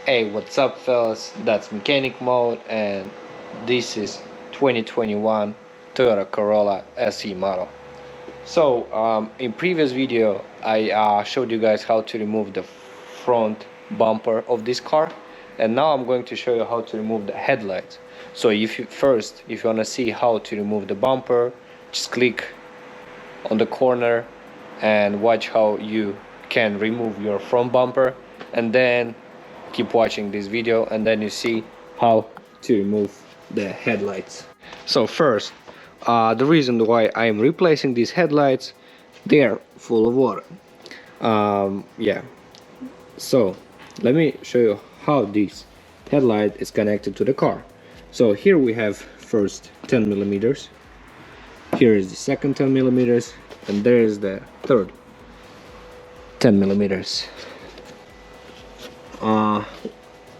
Hey, what's up fellas, that's Mechanic Mode, and this is 2021 Toyota Corolla SE model. So in previous video I showed you guys how to remove the front bumper of this car, and now I'm going to show you how to remove the headlights. So if you want to see how to remove the bumper, just click on the corner and watch how you can remove your front bumper, and then keep watching this video, and then you see how to remove the headlights. So first, the reason why I am replacing these headlights, they are full of water. Yeah, so let me show you how this headlight is connected to the car. So here we have first 10 millimeters, here is the second 10 millimeters, and there is the third 10 millimeters.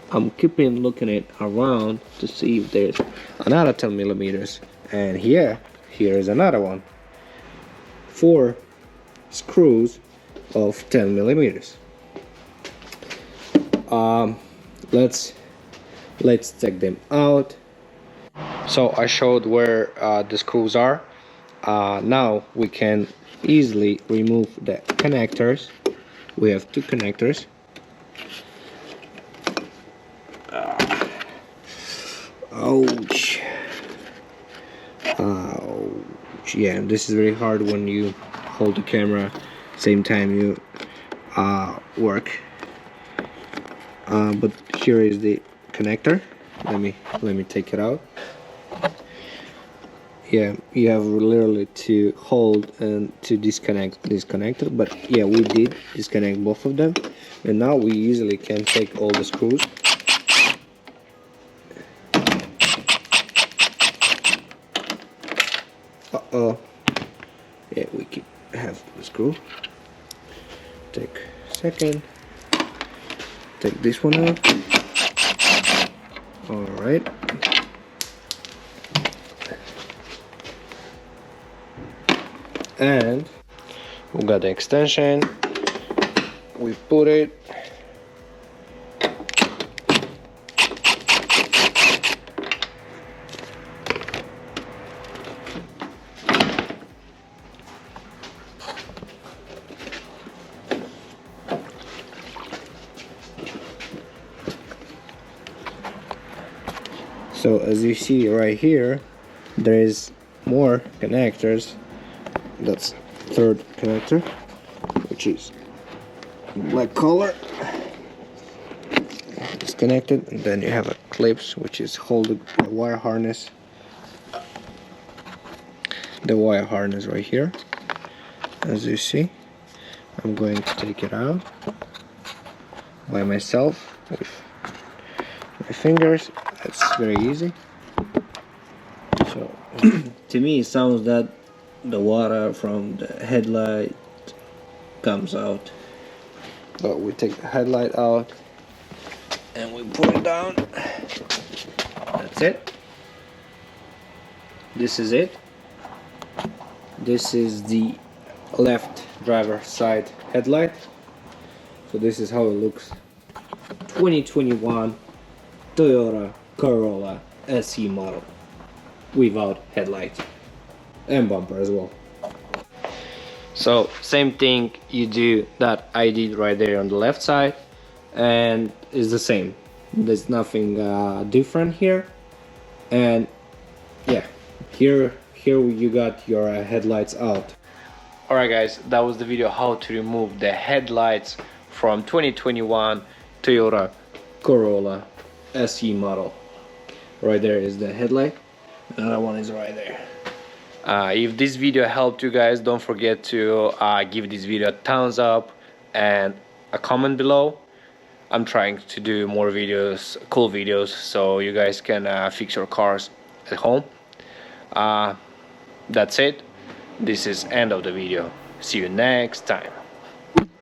I'm keeping looking it around to see if there's another 10 millimeters, and here is another one. 4 screws of 10 millimeters. Let's take them out. So I showed where the screws are. Now we can easily remove the connectors. We have 2 connectors. Ouch. Ouch. Yeah, this is very hard when you hold the camera same time you work. But here is the connector. Let me take it out. Yeah, you have literally to hold and to disconnect this connector, but yeah, we did disconnect both of them, and now we easily can take all the screws. Yeah, we keep have the screw. Take a second. Take this one out. All right. And we got the extension. We put it. So as you see right here, there is more connectors. That's third connector, which is black color. Disconnected, and then you have a clips, which is holding the wire harness. The wire harness right here. As you see, I'm going to take it out by myself with my fingers. That's very easy. So to me it sounds that the water from the headlight comes out, but we take the headlight out and we put it down. That's it. This is it. This is the left driver side headlight. So this is how it looks. 2021 Toyota Corolla SE model without headlight and bumper as well. So same thing you do that I did right there on the left side, and it's the same. There's nothing different here. And yeah, here you got your headlights out. Alright guys, that was the video how to remove the headlights from 2021 Toyota Corolla SE model. Right there is the headlight, another one is right there. If this video helped you guys, don't forget to give this video a thumbs up and a comment below. I'm trying to do more videos, cool videos, so you guys can fix your cars at home. That's it. This is end of the video. See you next time.